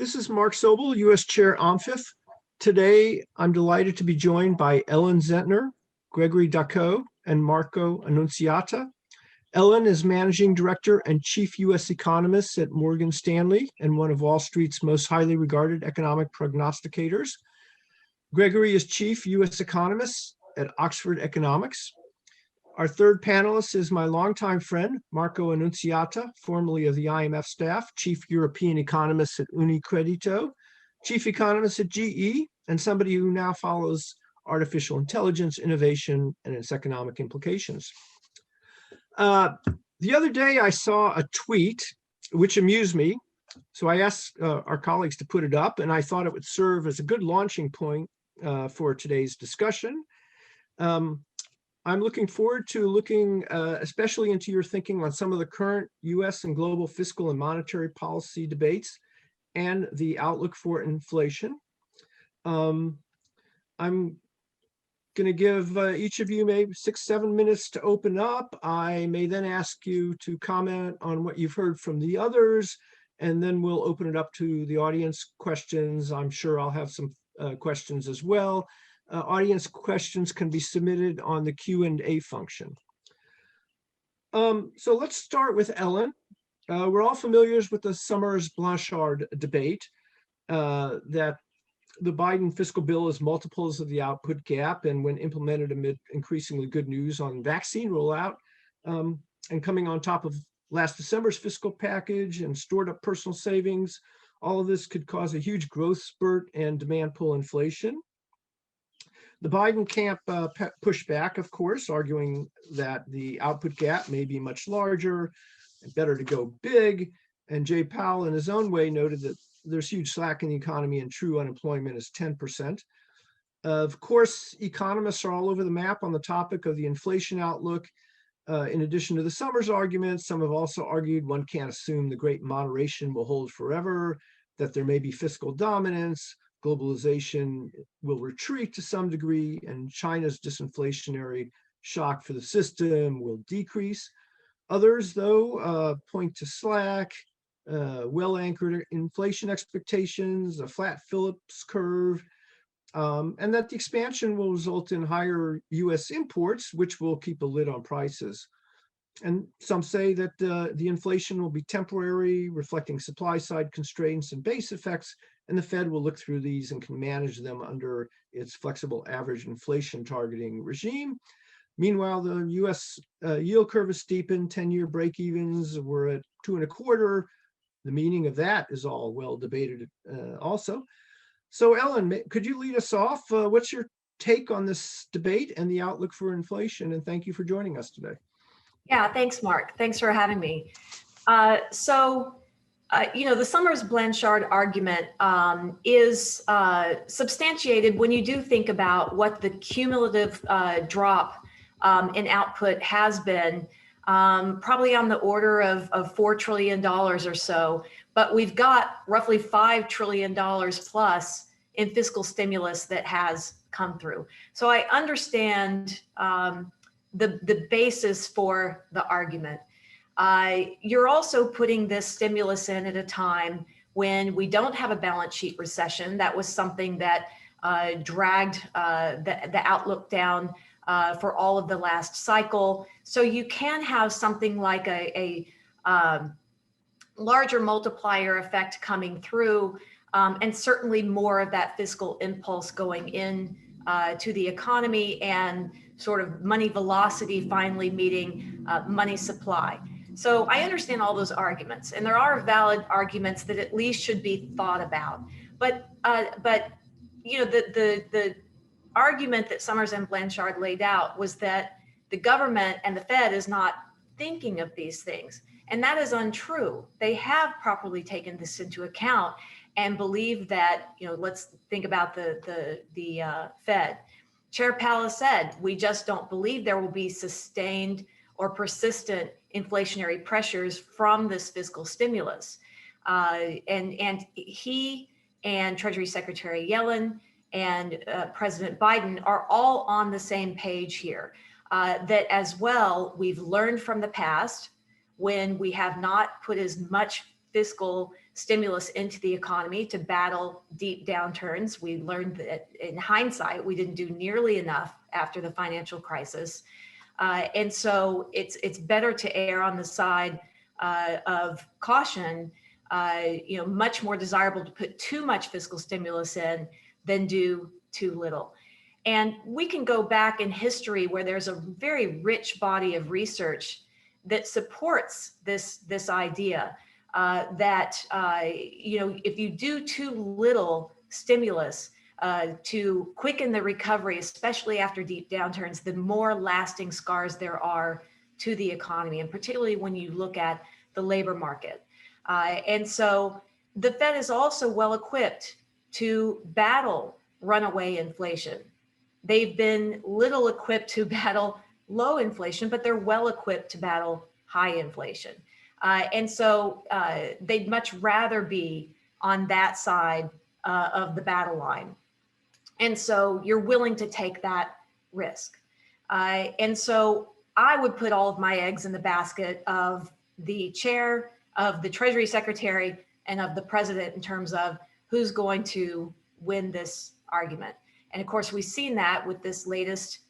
This is Mark Sobel, U.S. Chair OMFIF. Today, I'm delighted to be joined by Ellen Zentner, Gregory Daco, and Marco Anunziata. Ellen is Managing Director and Chief U.S. Economist at Morgan Stanley and one of Wall Street's most highly regarded economic prognosticators. Gregory is Chief U.S. Economist at Oxford Economics. Our third panelist is my longtime friend, Marco Anunziata, formerly of the IMF staff, Chief European Economist at Unicredito, Chief Economist at GE, and somebody who now follows artificial intelligence, innovation, and its economic implications. The other day, I saw a tweet which amused me. So I asked our colleagues to put it up, and I thought it would serve as a good launching point for today's discussion. I'm looking forward to looking especially into your thinking on some of the current US and global fiscal and monetary policy debates and the outlook for inflation. I'm going to give each of you maybe 6-7 minutes to open up. I may then ask you to comment on what you've heard from the others, and then we'll open it up to the audience questions. I'm sure I'll have some questions as well. Audience questions can be submitted on the Q&A function. So let's start with Ellen. We're all familiar with the Summers-Blanchard debate that the Biden fiscal bill is multiples of the output gap, and when implemented amid increasingly good news on vaccine rollout, and coming on top of last December's fiscal package and stored up personal savings, all of this could cause a huge growth spurt and demand pull inflation. The Biden camp pushed back, of course, arguing that the output gap may be much larger and better to go big. And Jay Powell, in his own way, noted that there's huge slack in the economy and true unemployment is 10%. Of course, economists are all over the map on the topic of the inflation outlook. In addition to the Summers arguments, some have also argued one can't assume the great moderation will hold forever, that there may be fiscal dominance, globalization will retreat to some degree, and China's disinflationary shock for the system will decrease. Others, though, point to slack, well-anchored inflation expectations, a flat Phillips curve, and that the expansion will result in higher U.S. imports, which will keep a lid on prices. And some say that the inflation will be temporary, reflecting supply-side constraints and base effects, and the Fed will look through these and can manage them under its flexible average inflation targeting regime. Meanwhile, the U.S. Yield curve has steepened, 10-year break-evens were at 2.25. The meaning of that is all well debated also. So Ellen, could you lead us off? What's your take on this debate and the outlook for inflation? And thank you for joining us today. Yeah, thanks, Mark. Thanks for having me. The Summers-Blanchard argument is substantiated when you do think about what the cumulative drop in output has been, probably on the order of $4 trillion or so, but we've got roughly $5 trillion plus in fiscal stimulus that has come through. So I understand the basis for the argument. You're also putting this stimulus in at a time when we don't have a balance sheet recession. That was something that dragged the outlook down for all of the last cycle. So you can have something like a larger multiplier effect coming through, and certainly more of that fiscal impulse going in to the economy and sort of money velocity finally meeting money supply. So I understand all those arguments, and there are valid arguments that at least should be thought about. But you know, the argument that Summers and Blanchard laid out was that the government and the Fed is not thinking of these things, and that is untrue. They have properly taken this into account and believe that, you know, let's think about the Fed. Chair Powell said, we just don't believe there will be sustained or persistent inflationary pressures from this fiscal stimulus. And he and Treasury Secretary Yellen and President Biden are all on the same page here, that as well, we've learned from the past when we have not put as much fiscal stimulus into the economy to battle deep downturns. We learned that in hindsight, we didn't do nearly enough after the financial crisis. And so it's better to err on the side of caution, much more desirable to put too much fiscal stimulus in than do too little. And we can go back in history where there's a very rich body of research that supports this idea that if you do too little stimulus to quicken the recovery, especially after deep downturns, the more lasting scars there are to the economy, and particularly when you look at the labor market. And so the Fed is also well equipped to battle runaway inflation. They've been little equipped to battle low inflation, but they're well equipped to battle high inflation. And so they'd much rather be on that side of the battle line. And so you're willing to take that risk. And so I would put all of my eggs in the basket of the chair, of the Treasury Secretary, and of the president in terms of who's going to win this argument. And of course, we've seen that with this latest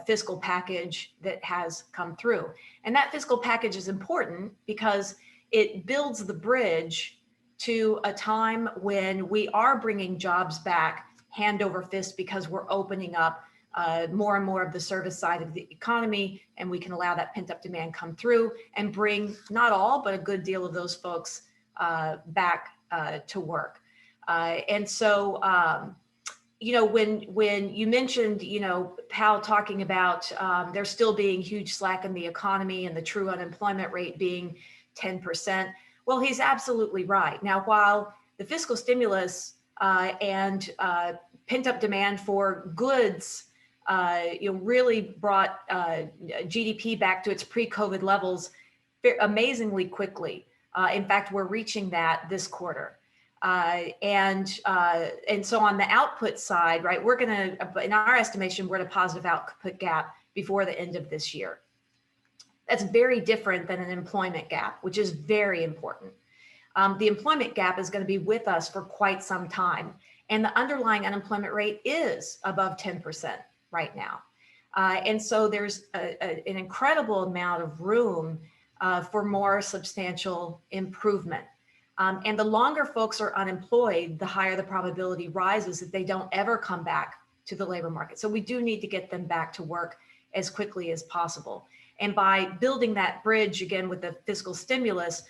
fiscal package that has come through. And that fiscal package is important because it builds the bridge to a time when we are bringing jobs back hand over fist because we're opening up more and more of the service side of the economy, and we can allow that pent up demand come through and bring not all, but a good deal of those folks back to work. And so, when you mentioned, Powell talking about there still being huge slack in the economy and the true unemployment rate being 10%, well, he's absolutely right. Now, while the fiscal stimulus and pent-up demand for goods, really brought GDP back to its pre-COVID levels amazingly quickly. In fact, we're reaching that this quarter. And so on the output side, right, we're going to, in our estimation, we're at a positive output gap before the end of this year. That's very different than an employment gap, which is very important. The employment gap is going to be with us for quite some time. And the underlying unemployment rate is above 10% right now. And so there's an incredible amount of room for more substantial improvement. And the longer folks are unemployed, the higher the probability rises that they don't ever come back to the labor market. So we do need to get them back to work as quickly as possible. And by building that bridge again with the fiscal stimulus,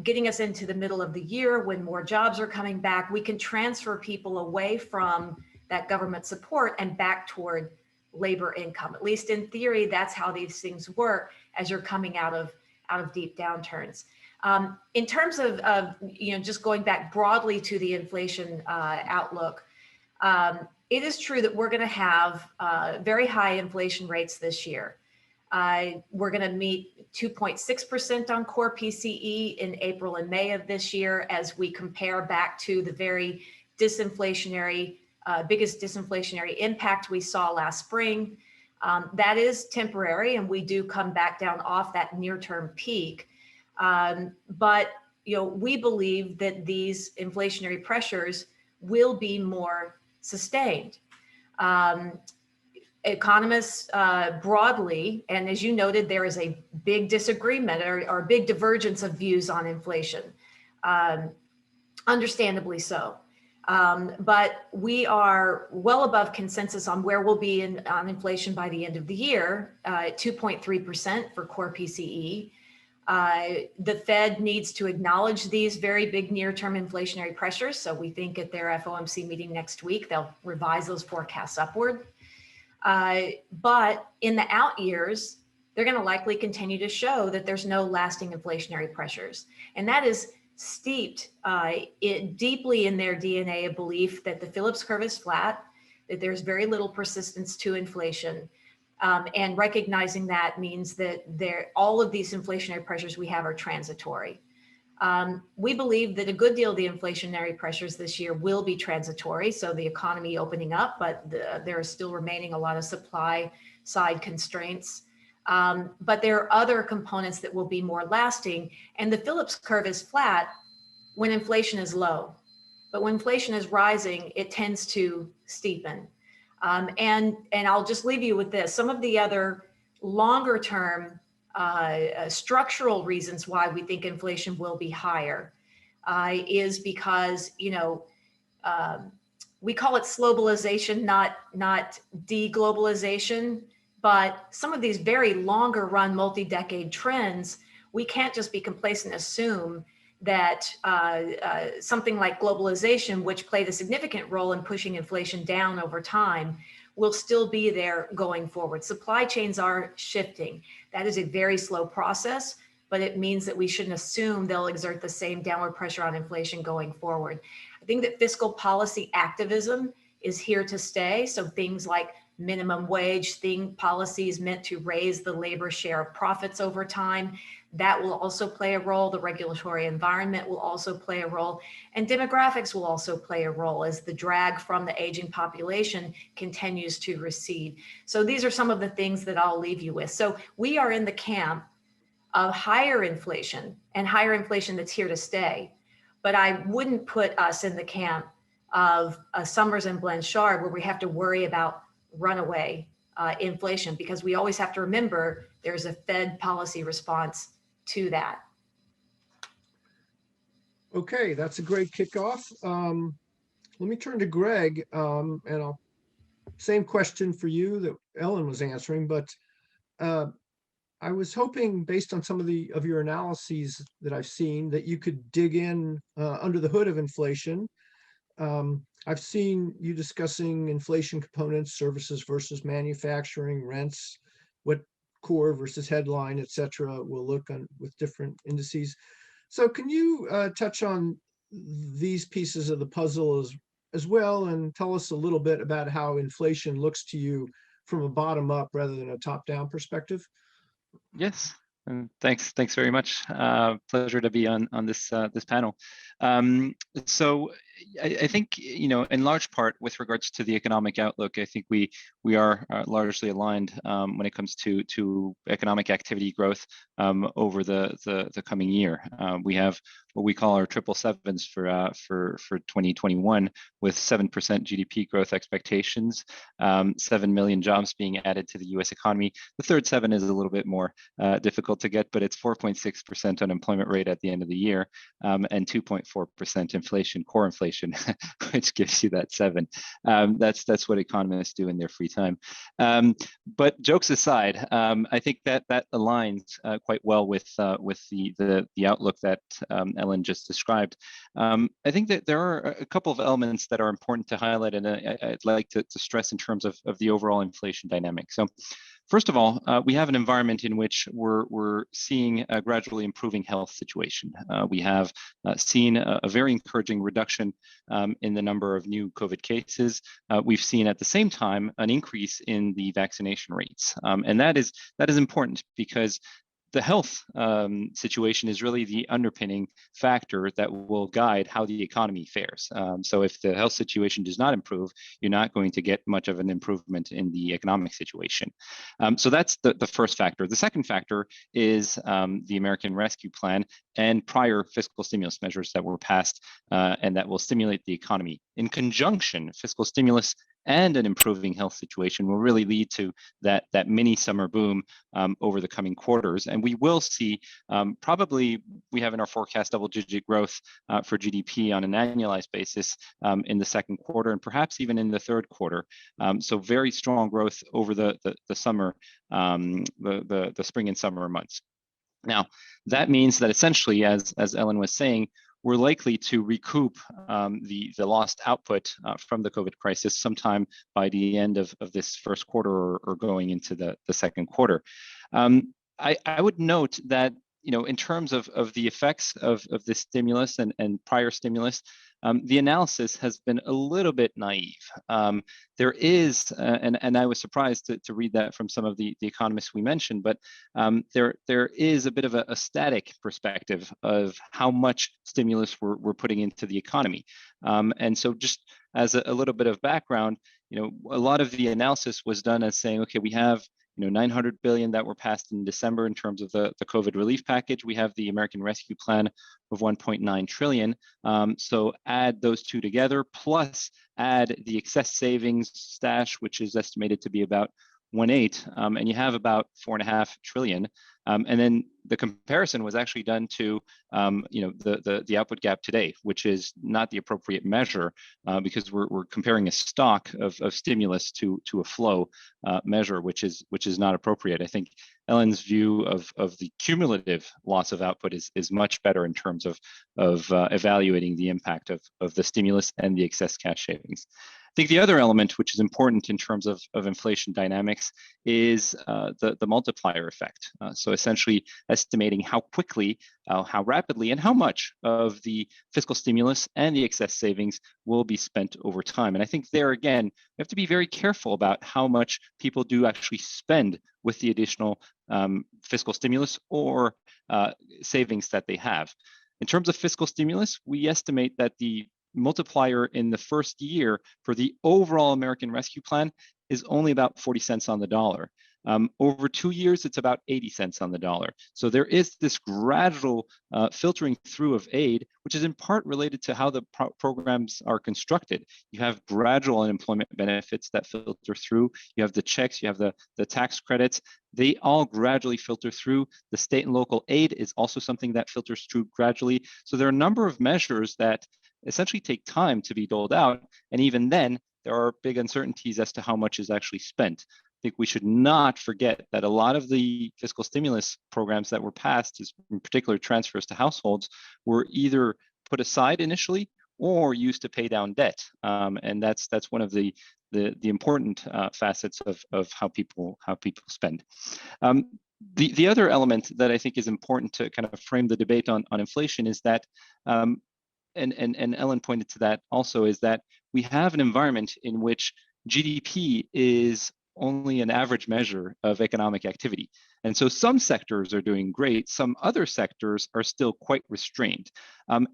getting us into the middle of the year when more jobs are coming back, we can transfer people away from that government support and back toward labor income. At least in theory, that's how these things work as you're coming out of deep downturns. In terms of just going back broadly to the inflation outlook, it is true that we're going to have very high inflation rates this year. We're going to meet 2.6% on core PCE in April and May of this year as we compare back to the very disinflationary, biggest disinflationary impact we saw last spring. That is temporary, and we do come back down off that near-term peak. But we believe that these inflationary pressures will be more sustained. Economists broadly, and as you noted, there is a big disagreement or a big divergence of views on inflation, understandably so. But we are well above consensus on where we'll be on inflation by the end of the year, at 2.3% for core PCE. The Fed needs to acknowledge these very big near-term inflationary pressures. So we think at their FOMC meeting next week, they'll revise those forecasts upward. But in the out years, they're going to likely continue to show that there's no lasting inflationary pressures. And that is steeped deeply in their DNA, a belief that the Phillips curve is flat, that there's very little persistence to inflation. And recognizing that means that all of these inflationary pressures we have are transitory. We believe that a good deal of the inflationary pressures this year will be transitory, so the economy opening up, but there are still remaining a lot of supply side constraints. But there are other components that will be more lasting, and the Phillips curve is flat when inflation is low. But when inflation is rising, it tends to steepen. And I'll just leave you with this. Some of the other longer term structural reasons why we think inflation will be higher is because, we call it globalization, not deglobalization, but some of these very longer run multi-decade trends, we can't just be complacent and assume that something like globalization, which played a significant role in pushing inflation down over time, will still be there going forward. Supply chains are shifting. That is a very slow process, but it means that we shouldn't assume they'll exert the same downward pressure on inflation going forward. I think that fiscal policy activism is here to stay. So things like minimum wage, policies meant to raise the labor share of profits over time, that will also play a role. The regulatory environment will also play a role, and demographics will also play a role as the drag from the aging population continues to recede. So these are some of the things that I'll leave you with. So we are in the camp of higher inflation and higher inflation that's here to stay. But I wouldn't put us in the camp of Summers and Blanchard where we have to worry about runaway inflation, because we always have to remember there's a Fed policy response to that. Okay, that's a great kickoff. Let me turn to Greg, and same question for you that Ellen was answering, but I was hoping, based on some of your analyses that I've seen, that you could dig in under the hood of inflation. I've seen you discussing inflation components, services versus manufacturing, rents, what core versus headline, et cetera, will look on with different indices. So can you touch on these pieces of the puzzle as well, and tell us a little bit about how inflation looks to you from a bottom up rather than a top down perspective? Yes, and thanks very much. Pleasure to be on this panel. So I think, in large part with regards to the economic outlook, I think we are largely aligned when it comes to economic activity growth over the coming year. We have what we call our 777s for 2021, with 7% GDP growth expectations, 7 million jobs being added to the U.S. economy. The third 7 is a little bit more difficult to get, but it's 4.6% unemployment rate at the end of the year, and 2.4% inflation, core inflation, which gives you that 7. That's what economists do in their free time. But jokes aside, I think that aligns quite well with the outlook that Ellen just described. I think that there are a couple of elements that are important to highlight, and I'd like to stress in terms of the overall inflation dynamic. So first of all, we have an environment in which we're seeing a gradually improving health situation. We have seen a very encouraging reduction in the number of new COVID cases. We've seen at the same time an increase in the vaccination rates. And that is important, because the health situation is really the underpinning factor that will guide how the economy fares. So if the health situation does not improve, you're not going to get much of an improvement in the economic situation. So that's the first factor. The second factor is the American Rescue Plan and prior fiscal stimulus measures that were passed and that will stimulate the economy. In conjunction, fiscal stimulus and an improving health situation will really lead to that mini summer boom over the coming quarters. And we will see, probably we have in our forecast double-digit growth for GDP on an annualized basis in the second quarter, and perhaps even in the third quarter. So very strong growth over the summer, the spring and summer months. Now, that means that essentially, as Ellen was saying, we're likely to recoup the lost output from the COVID crisis sometime by the end of this first quarter or going into the second quarter. I would note that, in terms of the effects of this stimulus and prior stimulus, the analysis has been a little bit naive. There is, and I was surprised to read that from some of the economists we mentioned, but there is a bit of a static perspective of how much stimulus we're putting into the economy. And so just as a little bit of background, a lot of the analysis was done as saying, okay, we have $900 billion that were passed in December in terms of the COVID relief package. We have the American Rescue Plan of 1.9 trillion. So add those two together, plus add the excess savings stash, which is estimated to be about 1.8, and you have about 4.5 trillion. And then the comparison was actually done to the output gap today, which is not the appropriate measure because we're comparing a stock of stimulus to a flow measure, which is not appropriate. I think Ellen's view of the cumulative loss of output is much better in terms of evaluating the impact of the stimulus and the excess cash savings. I think the other element, which is important in terms of inflation dynamics, is the multiplier effect. So essentially estimating how quickly, how rapidly, and how much of the fiscal stimulus and the excess savings will be spent over time. And I think there again, we have to be very careful about how much people do actually spend with the additional fiscal stimulus or savings that they have. In terms of fiscal stimulus, we estimate that the multiplier in the first year for the overall American Rescue Plan is only about 40 cents on the dollar. Over 2 years, it's about 80 cents on the dollar. So there is this gradual filtering through of aid, which is in part related to how the programs are constructed. You have gradual unemployment benefits that filter through. You have the checks, you have the tax credits. They all gradually filter through. The state and local aid is also something that filters through gradually. So there are a number of measures that essentially take time to be doled out. And even then, there are big uncertainties as to how much is actually spent. I think we should not forget that a lot of the fiscal stimulus programs that were passed, in particular transfers to households, were either put aside initially or used to pay down debt. And that's one of the important facets of how people spend. The other element that I think is important to kind of frame the debate on inflation is that and Ellen pointed to that also, is that we have an environment in which GDP is only an average measure of economic activity. And so some sectors are doing great, some other sectors are still quite restrained.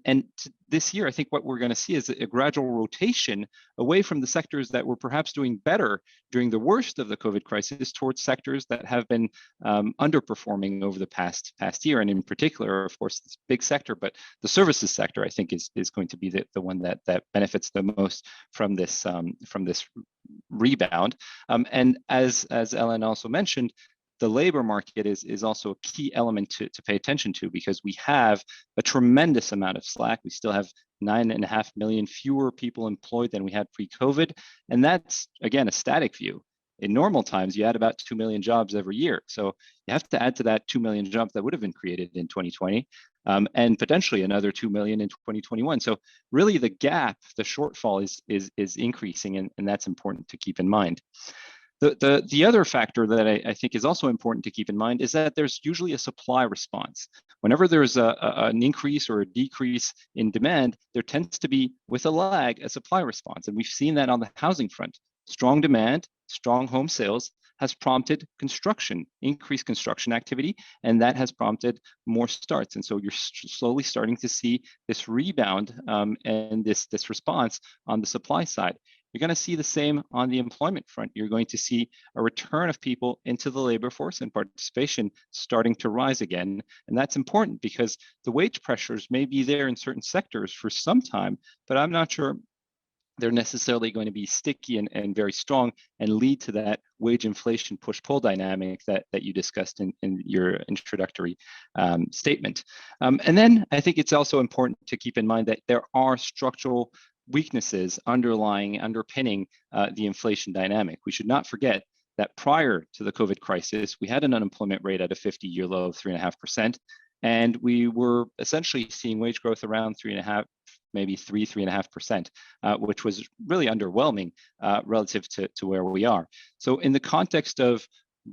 And this year, I think what we're going to see is a gradual rotation away from the sectors that were perhaps doing better during the worst of the COVID crisis towards sectors that have been underperforming over the past year. And in particular, of course, this big sector, but the services sector, I think, is going to be the one that benefits the most from this rebound. And as Ellen also mentioned, the labor market is also a key element to pay attention to, because we have a tremendous amount of slack. We still have 9.5 million fewer people employed than we had pre-COVID. And that's, again, a static view. In normal times, you add about 2 million jobs every year. So you have to add to that 2 million jobs that would have been created in 2020, and potentially another 2 million in 2021. So really the gap, the shortfall is increasing, and that's important to keep in mind. The other factor that I think is also important to keep in mind is that there's usually a supply response. Whenever there's an increase or a decrease in demand, there tends to be, with a lag, a supply response. And we've seen that on the housing front. Strong demand, strong home sales has prompted construction, increased construction activity, and that has prompted more starts. And so you're slowly starting to see this rebound and this response on the supply side. You're going to see the same on the employment front. You're going to see a return of people into the labor force and participation starting to rise again. And that's important because the wage pressures may be there in certain sectors for some time, but I'm not sure they're necessarily going to be sticky and very strong and lead to that wage inflation push-pull dynamic that you discussed in your introductory statement. And then I think it's also important to keep in mind that there are structural weaknesses underpinning the inflation dynamic. We should not forget that prior to the COVID crisis, we had an unemployment rate at a 50-year low of 3.5%, and we were essentially seeing wage growth around 3.5%, maybe 3.5%, which was really underwhelming relative to where we are. So in the context of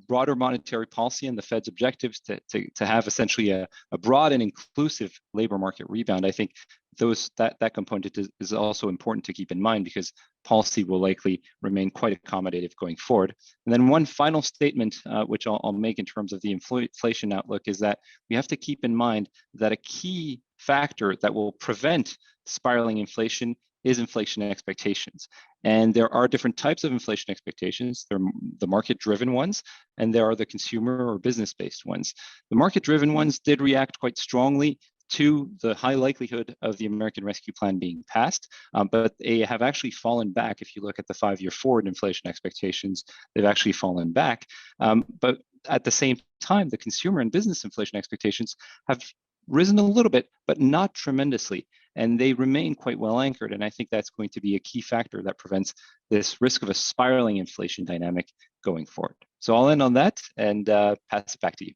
broader monetary policy and the Fed's objectives to have essentially a broad and inclusive labor market rebound, I think that component is also important to keep in mind, because policy will likely remain quite accommodative going forward. And then one final statement, which I'll make in terms of the inflation outlook, is that we have to keep in mind that a key factor that will prevent spiraling inflation is inflation expectations. And there are different types of inflation expectations. There are the market-driven ones, and there are the consumer or business-based ones. The market-driven ones did react quite strongly to the high likelihood of the American Rescue Plan being passed, but they have actually fallen back. If you look at the 5-year forward inflation expectations, they've actually fallen back. But at the same time, the consumer and business inflation expectations have risen a little bit, but not tremendously. And they remain quite well anchored. And I think that's going to be a key factor that prevents this risk of a spiraling inflation dynamic going forward. So I'll end on that and pass it back to you.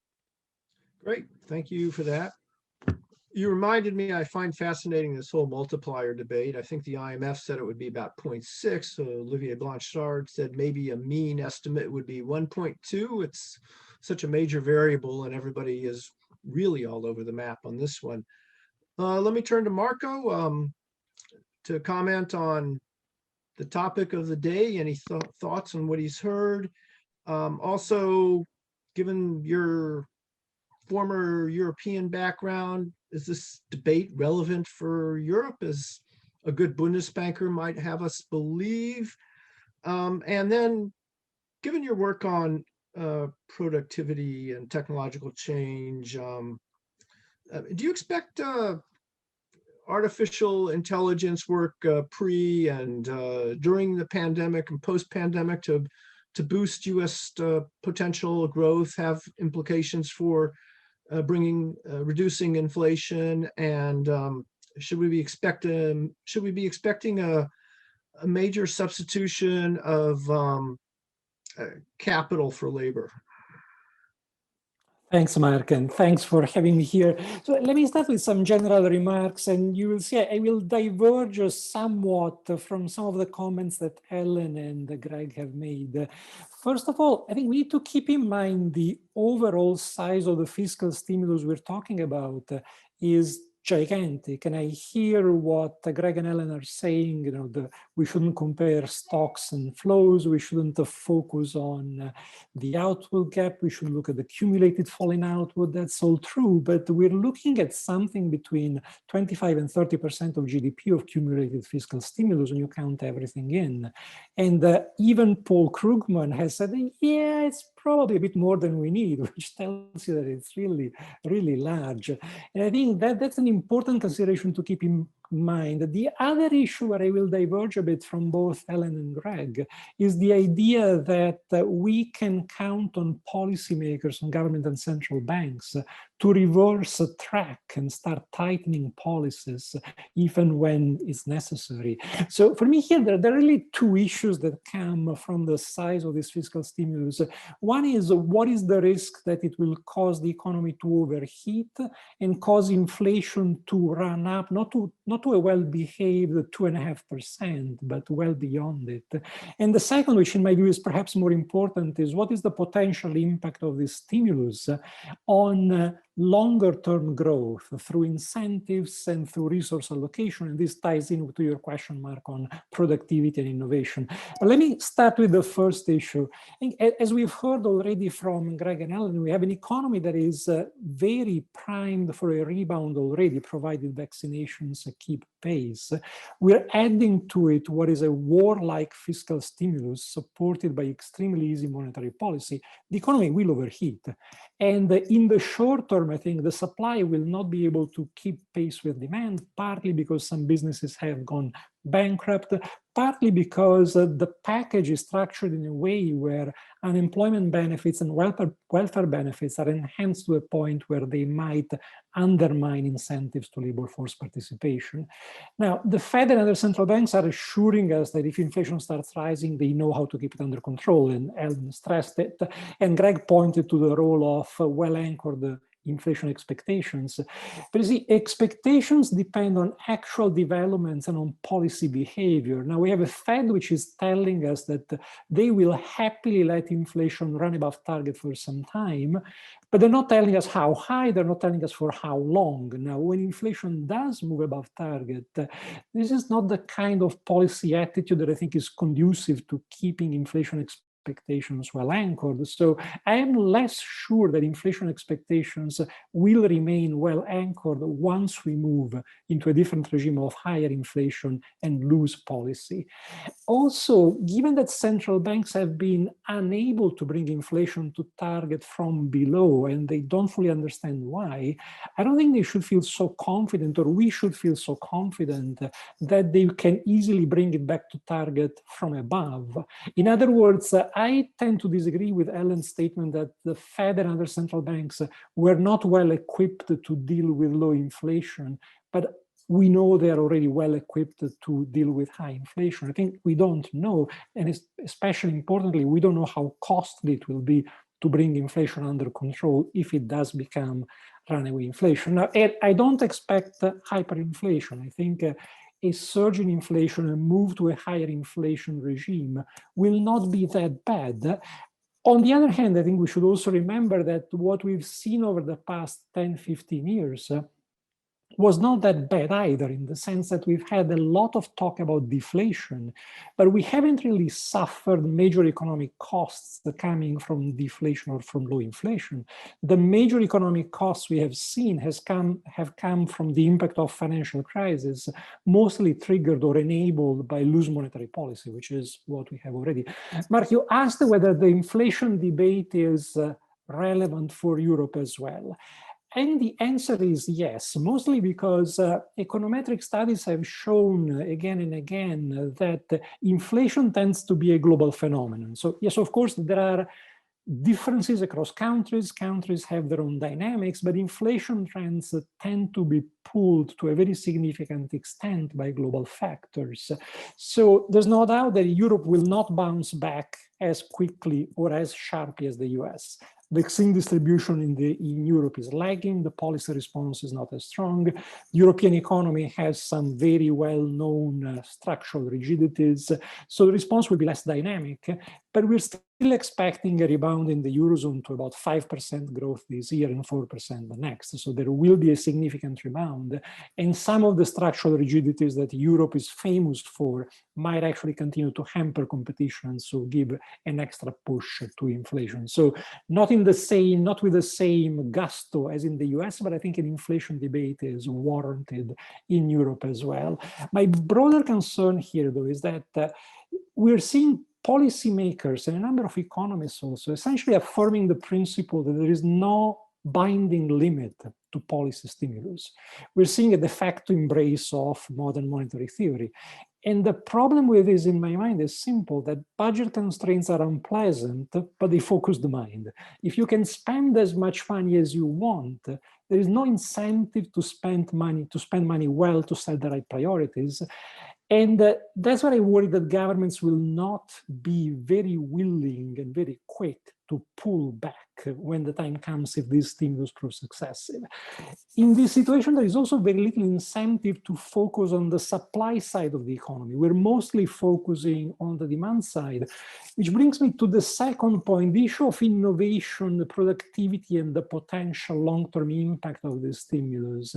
Great, thank you for that. You reminded me, I find fascinating this whole multiplier debate. I think the IMF said it would be about 0.6. So Olivier Blanchard said maybe a mean estimate would be 1.2. It's such a major variable and everybody is really all over the map on this one. Let me turn to Marco to comment on the topic of the day. Any thoughts on what he's heard? Also, given your former European background, is this debate relevant for Europe, as a good Bundesbanker might have us believe? And then, given your work on productivity and technological change, do you expect artificial intelligence work pre and during the pandemic and post-pandemic to boost U.S. Potential growth, have implications for reducing inflation? And should we be expecting a major substitution of capital for labor? Thanks, Mark, and thanks for having me here. So let me start with some general remarks, and you will see I will diverge somewhat from some of the comments that Ellen and Greg have made. First of all, I think we need to keep in mind the overall size of the fiscal stimulus we're talking about is gigantic. And I hear what Greg and Ellen are saying, we shouldn't compare stocks and flows. We shouldn't focus on the output gap. We should look at the accumulated falling output. That's all true. But we're looking at something between 25 and 30% of GDP of cumulated fiscal stimulus when you count everything in. And even Paul Krugman has said, yeah, it's probably a bit more than we need, which tells you that it's really, really large. And I think that's an important consideration to keep in mind. The other issue where I will diverge a bit from both Ellen and Greg is the idea that we can count on policymakers, on government and central banks to reverse track and start tightening policies even when it's necessary. So for me here, there are really two issues that come from the size of this fiscal stimulus. One is, what is the risk that it will cause the economy to overheat and cause inflation to run up, not to a well-behaved 2.5%, but well beyond it. And the second, which in my view is perhaps more important, is what is the potential impact of this stimulus on longer-term growth through incentives and through resource allocation. And this ties in to your question, Mark, on productivity and innovation. But let me start with the first issue. As we've heard already from Greg and Ellen, we have an economy that is very primed for a rebound already, provided vaccinations keep pace. We're adding to it what is a warlike fiscal stimulus supported by extremely easy monetary policy. The economy will overheat. And in the short term, I think the supply will not be able to keep pace with demand, partly because some businesses have gone bankrupt, partly because the package is structured in a way where unemployment benefits and welfare benefits are enhanced to a point where they might undermine incentives to labor force participation. Now, the Fed and other central banks are assuring us that if inflation starts rising, they know how to keep it under control, and Ellen stressed it. And Greg pointed to the role of well-anchored inflation expectations. But you see, expectations depend on actual developments and on policy behavior. Now we have a Fed which is telling us that they will happily let inflation run above target for some time, but they're not telling us how high, they're not telling us for how long. Now, when inflation does move above target, this is not the kind of policy attitude that I think is conducive to keeping inflation expectations well anchored. So I am less sure that inflation expectations will remain well anchored once we move into a different regime of higher inflation and loose policy. Also, given that central banks have been unable to bring inflation to target from below, and they don't fully understand why, I don't think they should feel so confident, or we should feel so confident that they can easily bring it back to target from above. In other words, I tend to disagree with Ellen's statement that the Fed and other central banks were not well equipped to deal with low inflation, but we know they are already well equipped to deal with high inflation. I think we don't know, and especially importantly, we don't know how costly it will be to bring inflation under control if it does become runaway inflation. Now, I don't expect hyperinflation. I think a surge in inflation and move to a higher inflation regime will not be that bad. On the other hand, I think we should also remember that what we've seen over the past 10, 15 years was not that bad either, in the sense that we've had a lot of talk about deflation, but we haven't really suffered major economic costs coming from deflation or from low inflation. The major economic costs we have seen have come from the impact of financial crisis, mostly triggered or enabled by loose monetary policy, which is what we have already. Mark, you asked whether the inflation debate is relevant for Europe as well. And the answer is yes, mostly because econometric studies have shown again and again that inflation tends to be a global phenomenon. So yes, of course, there are differences across countries. Countries have their own dynamics, but inflation trends tend to be pulled to a very significant extent by global factors. So there's no doubt that Europe will not bounce back as quickly or as sharply as the US. Vaccine distribution in Europe is lagging. The policy response is not as strong. The European economy has some very well-known structural rigidities. So the response will be less dynamic, but we're still expecting a rebound in the Eurozone to about 5% growth this year and 4% the next. So there will be a significant rebound. And some of the structural rigidities that Europe is famous for might actually continue to hamper competition, so give an extra push to inflation. So not with the same gusto as in the US, but I think an inflation debate is warranted in Europe as well. My broader concern here, though, is that we're seeing policymakers and a number of economists also essentially affirming the principle that there is no binding limit to policy stimulus. We're seeing a de facto embrace of modern monetary theory. And the problem with this, in my mind, is simple, that budget constraints are unpleasant, but they focus the mind. If you can spend as much money as you want, there is no incentive to spend money well, to set the right priorities. And that's why I worry that governments will not be very willing and very quick to pull back when the time comes if this stimulus proves successive. In this situation, there is also very little incentive to focus on the supply side of the economy. We're mostly focusing on the demand side, which brings me to the second point, the issue of innovation, the productivity, and the potential long-term impact of this stimulus.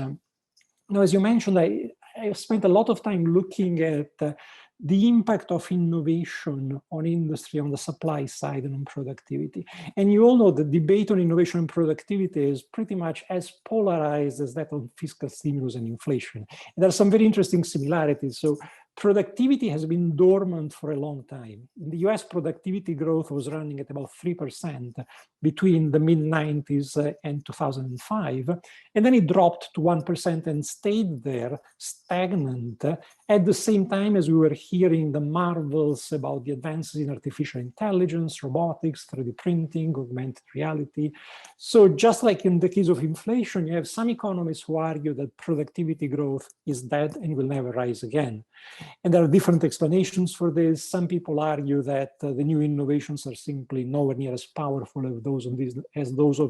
Now, as you mentioned, I've spent a lot of time looking at the impact of innovation on industry, on the supply side, and on productivity. And you all know the debate on innovation and productivity is pretty much as polarized as that on fiscal stimulus and inflation. And there are some very interesting similarities. So productivity has been dormant for a long time. In the US, productivity growth was running at about 3% between the mid-90s and 2005. And then it dropped to 1% and stayed there, stagnant, at the same time as we were hearing the marvels about the advances in artificial intelligence, robotics, 3D printing, augmented reality. So just like in the case of inflation, you have some economists who argue that productivity growth is dead and will never rise again. And there are different explanations for this. Some people argue that the new innovations are simply nowhere near as powerful as those of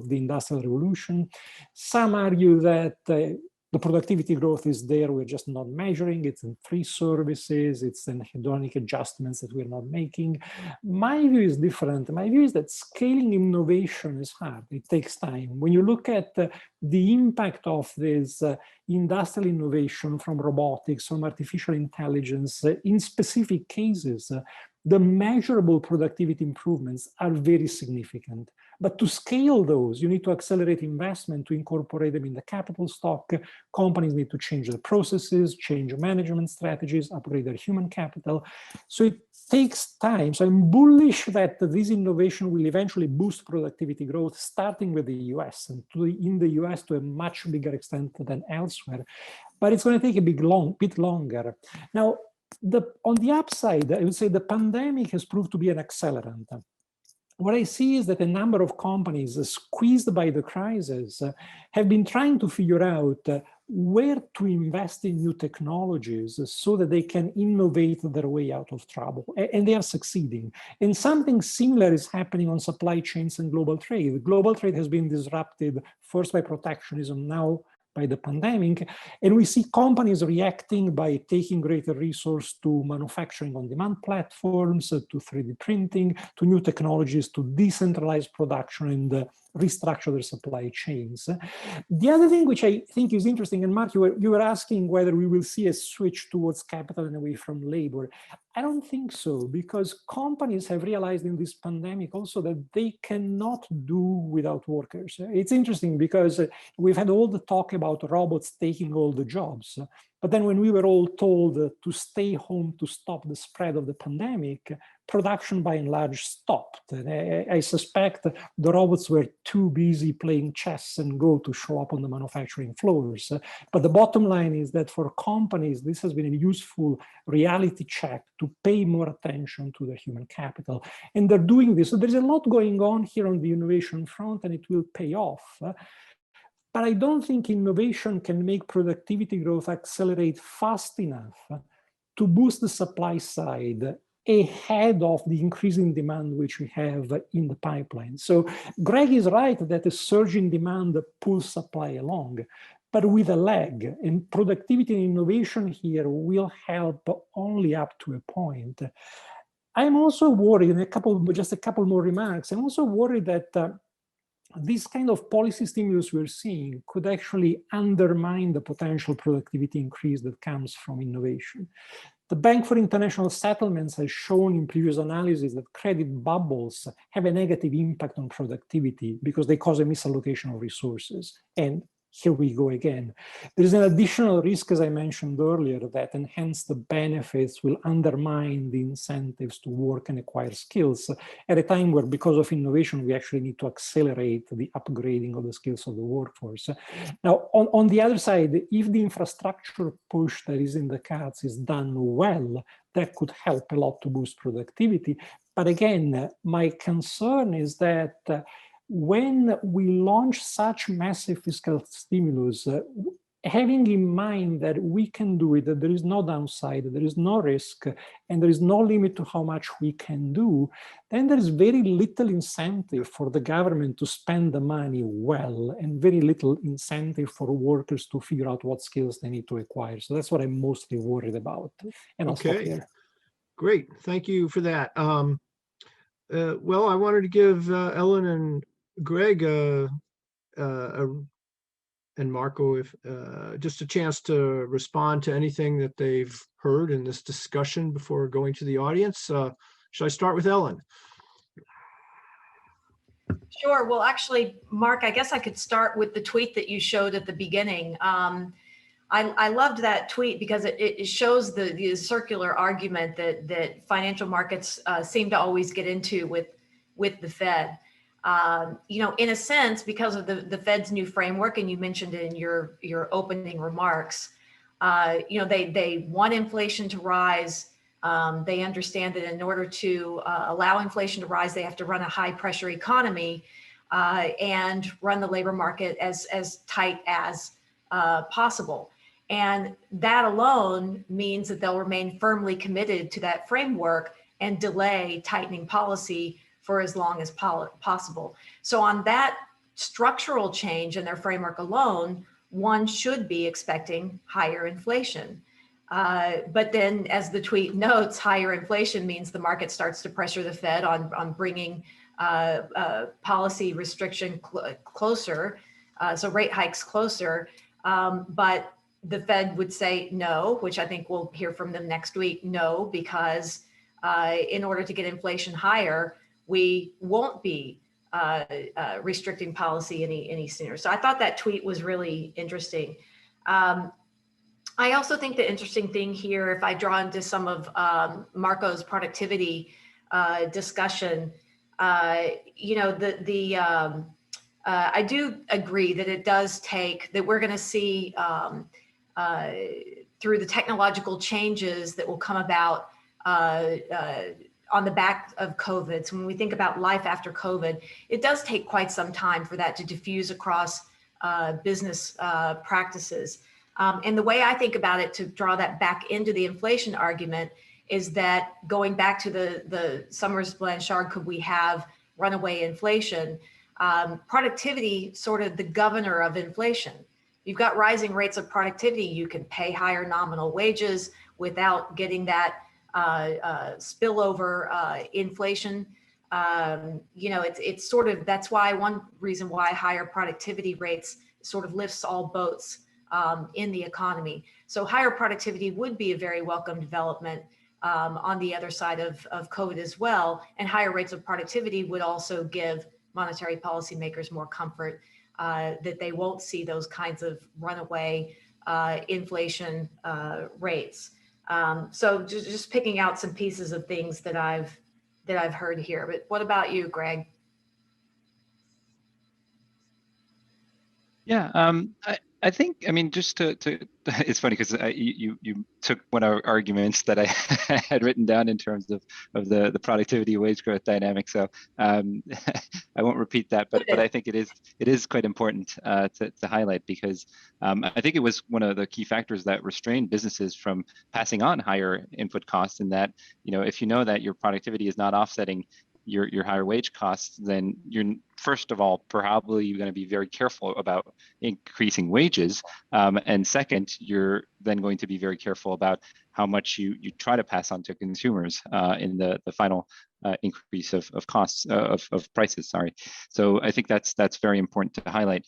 the Industrial Revolution. Some argue that the productivity growth is there, we're just not measuring. It's in free services, it's in hedonic adjustments that we're not making. My view is different. My view is that scaling innovation is hard. It takes time. When you look at the impact of this industrial innovation from robotics, from artificial intelligence, in specific cases, the measurable productivity improvements are very significant. But to scale those, you need to accelerate investment to incorporate them in the capital stock. Companies need to change their processes, change management strategies, upgrade their human capital. So it takes time. So I'm bullish that this innovation will eventually boost productivity growth, starting with the US, and in the US to a much bigger extent than elsewhere. But it's going to take a bit longer. Now, on the upside, I would say the pandemic has proved to be an accelerant. What I see is that a number of companies squeezed by the crisis have been trying to figure out where to invest in new technologies so that they can innovate their way out of trouble. And they are succeeding. And something similar is happening on supply chains and global trade. Global trade has been disrupted first by protectionism, now by the pandemic, and we see companies reacting by taking greater resource to manufacturing on-demand platforms, to 3D printing, to new technologies, to decentralize production and restructure their supply chains. The other thing which I think is interesting, and Mark, you were asking whether we will see a switch towards capital and away from labor. I don't think so, because companies have realized in this pandemic also that they cannot do without workers. It's interesting because we've had all the talk about robots taking all the jobs. But then when we were all told to stay home to stop the spread of the pandemic, production by and large stopped. And I suspect the robots were too busy playing chess and go to show up on the manufacturing floors. But the bottom line is that for companies, this has been a useful reality check to pay more attention to their human capital. And they're doing this. So there's a lot going on here on the innovation front, and it will pay off. But I don't think innovation can make productivity growth accelerate fast enough to boost the supply side ahead of the increasing demand which we have in the pipeline. So Greg is right that a surge in demand pulls supply along, but with a lag. And productivity and innovation here will help only up to a point. I'm also worried, and just a couple more remarks, I'm also worried that this kind of policy stimulus we're seeing could actually undermine the potential productivity increase that comes from innovation. The Bank for International Settlements has shown in previous analysis that credit bubbles have a negative impact on productivity because they cause a misallocation of resources. And here we go again. There is an additional risk, as I mentioned earlier, that enhanced benefits will undermine the incentives to work and acquire skills at a time where, because of innovation, we actually need to accelerate the upgrading of the skills of the workforce. Now, on the other side, if the infrastructure push that is in the cards is done well, that could help a lot to boost productivity. But again, my concern is that when we launch such massive fiscal stimulus, having in mind that we can do it, that there is no downside, there is no risk, and there is no limit to how much we can do, then there is very little incentive for the government to spend the money well, and very little incentive for workers to figure out what skills they need to acquire. So that's what I'm mostly worried about. And I'll stop here. Great, thank you for that. Well, I wanted to give Ellen and Greg and Marco if just a chance to respond to anything that they've heard in this discussion before going to the audience. Should I start with Ellen? Sure. Well, actually, Mark, I guess I could start with the tweet that you showed at the beginning. I loved that tweet because it shows the circular argument that financial markets seem to always get into with the Fed. You know, in a sense, because of the Fed's new framework, and you mentioned it in your opening remarks, you know, they want inflation to rise. They understand that in order to allow inflation to rise, they have to run a high pressure economy and run the labor market as tight as possible. And that alone means that they'll remain firmly committed to that framework and delay tightening policy for as long as possible. So on that structural change in their framework alone, one should be expecting higher inflation. But then, as the tweet notes, higher inflation means the market starts to pressure the Fed on bringing policy restriction closer, so rate hikes closer. But the Fed would say no, which I think we'll hear from them next week, no, because in order to get inflation higher, we won't be restricting policy any sooner. So I thought that tweet was really interesting. I also think the interesting thing here, if I draw into some of Marco's productivity discussion, you know, I do agree that it does take, that we're going to see through the technological changes that will come about on the back of COVID. So when we think about life after COVID, it does take quite some time for that to diffuse across business practices. And the way I think about it, to draw that back into the inflation argument, is that going back to the Summers-Blanchard, could we have runaway inflation? Productivity, sort of the governor of inflation. You've got rising rates of productivity, you can pay higher nominal wages without getting that spillover inflation. You know, it's sort of, that's why one reason why higher productivity rates sort of lifts all boats in the economy. So higher productivity would be a very welcome development on the other side of COVID as well. And higher rates of productivity would also give monetary policymakers more comfort that they won't see those kinds of runaway inflation rates. So just picking out some pieces of things that I've heard here. But what about you, Greg? Yeah, I think, I mean, just to it's funny because you took one of our arguments that I had written down in terms of the productivity wage growth dynamic. So I won't repeat that, but I think it is quite important to highlight, because I think it was one of the key factors that restrained businesses from passing on higher input costs. In that, you know, if you know that your productivity is not offsetting your higher wage costs, then you're, first of all, probably going to be very careful about increasing wages. And second, you're then going to be very careful about how much you try to pass on to consumers in the final increase of costs, of prices, sorry. So I think that's very important to highlight.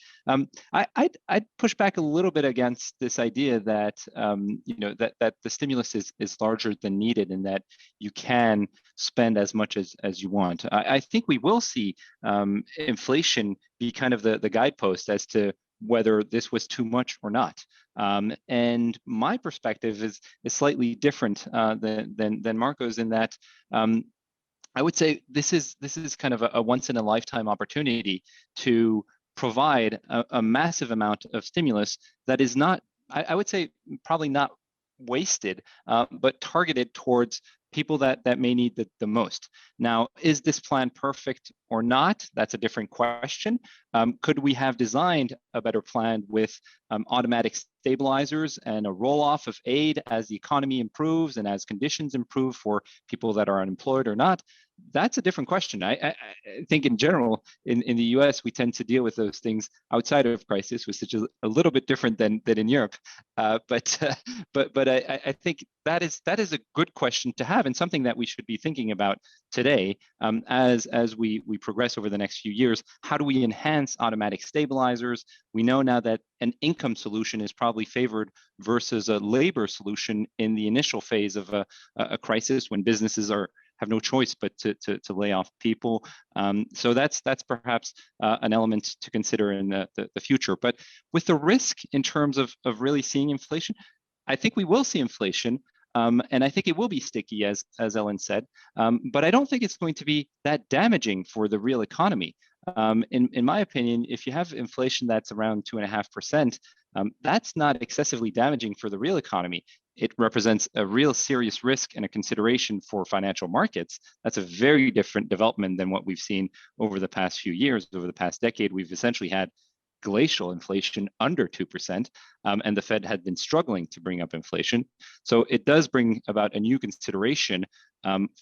I'd push back a little bit against this idea that, you know, that the stimulus is larger than needed, and that you can spend as much as you want. I think we will see inflation be kind of the guidepost as to whether this was too much or not. And my perspective is slightly different than Marco's, in that I would say this is kind of a once in a lifetime opportunity to provide a massive amount of stimulus that is not, I would say, probably not wasted, but targeted towards people that may need the most. Now, is this plan perfect or not? That's a different question. Could we have designed a better plan with automatic stabilizers and a roll-off of aid as the economy improves and as conditions improve for people that are unemployed or not? That's a different question. I think in general, in the US, we tend to deal with those things outside of crisis, which is a little bit different than in Europe. But I think that is a good question to have, and something that we should be thinking about today as we progress over the next few years. How do we enhance automatic stabilizers? We know now that an income solution is probably favored versus a labor solution in the initial phase of a crisis, when businesses have no choice but to lay off people. So that's perhaps an element to consider in the future. But with the risk in terms of really seeing inflation, I think we will see inflation. And I think it will be sticky, as Ellen said. But I don't think it's going to be that damaging for the real economy. In my opinion, if you have inflation that's around 2.5%, that's not excessively damaging for the real economy. It represents a real serious risk and a consideration for financial markets. That's a very different development than what we've seen over the past few years. Over the past decade, we've essentially had glacial inflation under 2%, and the Fed had been struggling to bring up inflation. So it does bring about a new consideration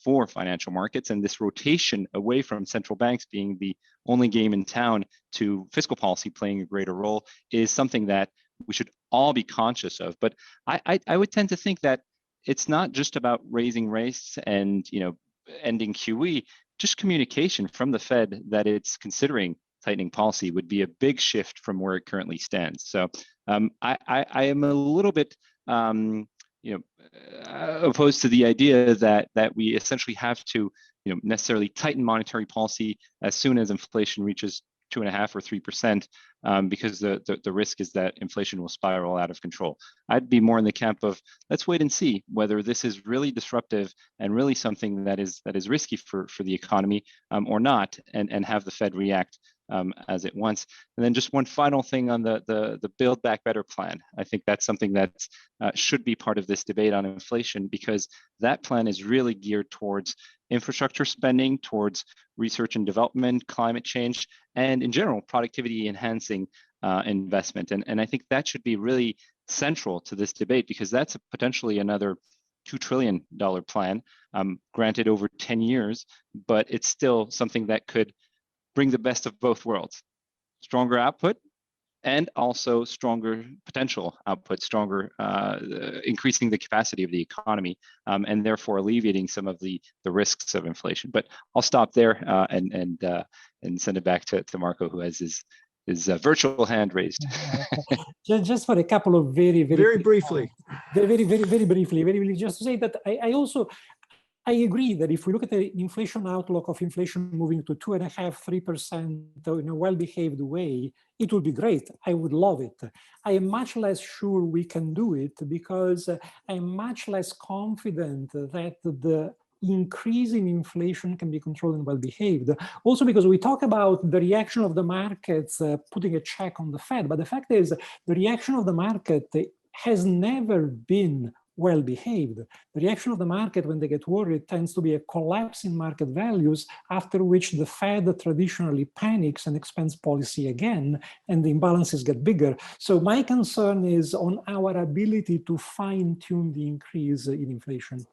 for financial markets, and this rotation away from central banks being the only game in town to fiscal policy playing a greater role is something that we should all be conscious of. But I would tend to think that it's not just about raising rates and, you know, ending QE. Just communication from the Fed that it's considering tightening policy would be a big shift from where it currently stands. So I am a little bit opposed to the idea that we essentially have to necessarily tighten monetary policy as soon as inflation reaches 2.5 or 3%, because the risk is that inflation will spiral out of control. I'd be more in the camp of let's wait and see whether this is really disruptive and really something that is risky for the economy or not, and have the Fed react as it wants. And then just one final thing on the Build Back Better plan. I think that's something that should be part of this debate on inflation, because that plan is really geared towards infrastructure spending, towards research and development, climate change, and in general, productivity enhancing investment. And I think that should be really central to this debate, because that's potentially another $2 trillion plan, granted over 10 years, but it's still something that could bring the best of both worlds: stronger output and also stronger potential output, stronger increasing the capacity of the economy, and therefore alleviating some of the risks of inflation. But I'll stop there and send it back to Marco, who has his virtual hand raised. Just for a couple of very briefly, just to say that I agree that if we look at the inflation outlook of inflation moving to 2.5–3% in a well-behaved way, it would be great. I would love it. I am much less sure we can do it, because I'm much less confident that the increase in inflation can be controlled and well-behaved. Also because we talk about the reaction of the markets putting a check on the Fed, but the fact is the reaction of the market has never been well-behaved. The reaction of the market when they get worried tends to be a collapse in market values, after which the Fed traditionally panics and expands policy again, and the imbalances get bigger. So my concern is on our ability to fine-tune the increase in inflation.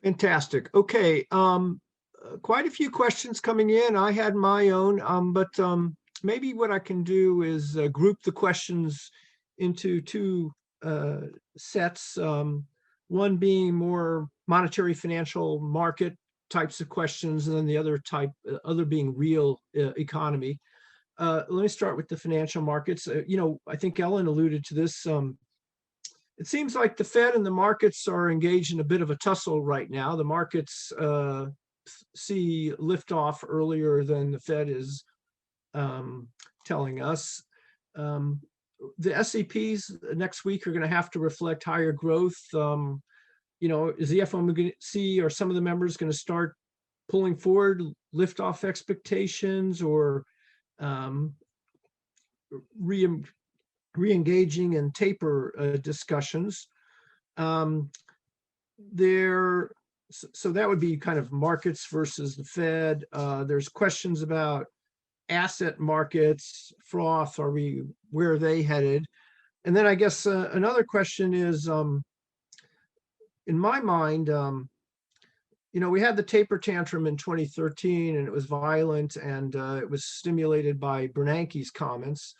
Fantastic. Okay, quite a few questions coming in. I had my own, but maybe what I can do is group the questions into two sets, one being more monetary financial market types of questions, and then the other being real economy. Let me start with the financial markets. I think Ellen alluded to this. It seems like the Fed and the markets are engaged in a bit of a tussle right now. The markets see liftoff earlier than the Fed is telling us. The SEPs next week are going to have to reflect higher growth. Is the FOMC or some of the members going to start pulling forward liftoff expectations, or re-engaging in taper discussions? So that would be kind of markets versus the Fed. There's questions about asset markets, froth, where are they headed? And then I guess another question is, in my mind, we had the taper tantrum in 2013, and it was violent, and it was stimulated by Bernanke's comments.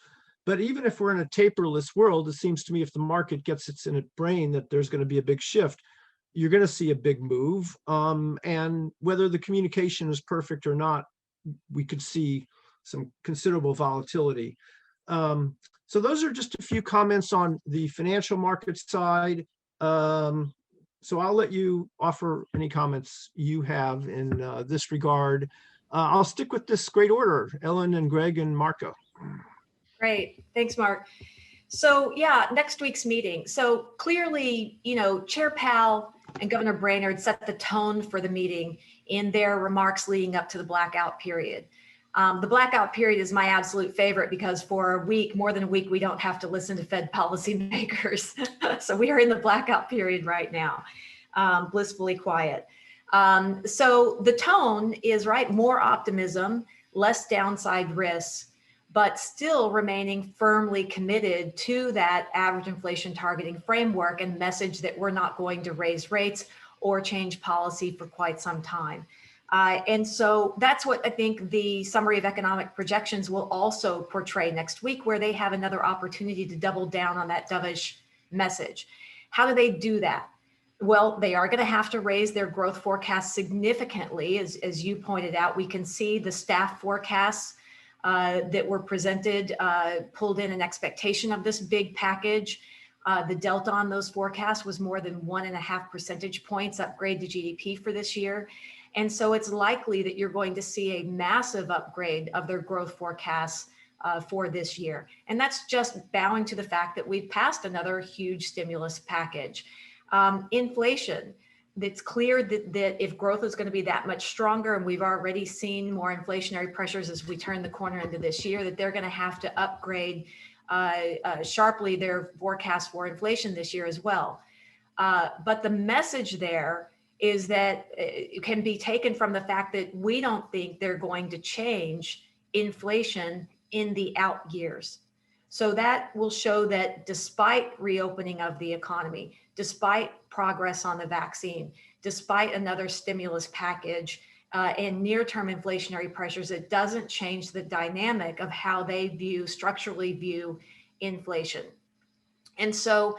But even if we're in a taperless world, it seems to me if the market gets it in its brain that there's going to be a big shift, you're going to see a big move. And whether the communication is perfect or not, we could see some considerable volatility. So those are just a few comments on the financial market side. So I'll let you offer any comments you have in this regard. I'll stick with this great order, Ellen and Greg and Marco. Great, thanks, Mark. So yeah, next week's meeting. So clearly, Chair Powell and Governor Brainerd set the tone for the meeting in their remarks leading up to the blackout period. The blackout period is my absolute favorite, because for a week, more than a week, we don't have to listen to Fed policymakers. So we are in the blackout period right now, blissfully quiet. So the tone is right, more optimism, less downside risks, but still remaining firmly committed to that average inflation targeting framework and message that we're not going to raise rates or change policy for quite some time. And so that's what I think the summary of economic projections will also portray next week, where they have another opportunity to double down on that dovish message. How do they do that? Well, they are going to have to raise their growth forecast significantly. As you pointed out, we can see the staff forecasts that were presented pulled in an expectation of this big package. The delta on those forecasts was more than 1.5 percentage points upgrade to GDP for this year. And so it's likely that you're going to see a massive upgrade of their growth forecasts for this year. And that's just bowing to the fact that we've passed another huge stimulus package. Inflation, it's clear that if growth is going to be that much stronger, and we've already seen more inflationary pressures as we turn the corner into this year, that they're going to have to upgrade sharply their forecast for inflation this year as well. But the message there is that it can be taken from the fact that we don't think they're going to change inflation in the out years. So that will show that despite reopening of the economy, despite progress on the vaccine, despite another stimulus package and near-term inflationary pressures, it doesn't change the dynamic of how they structurally view inflation. And so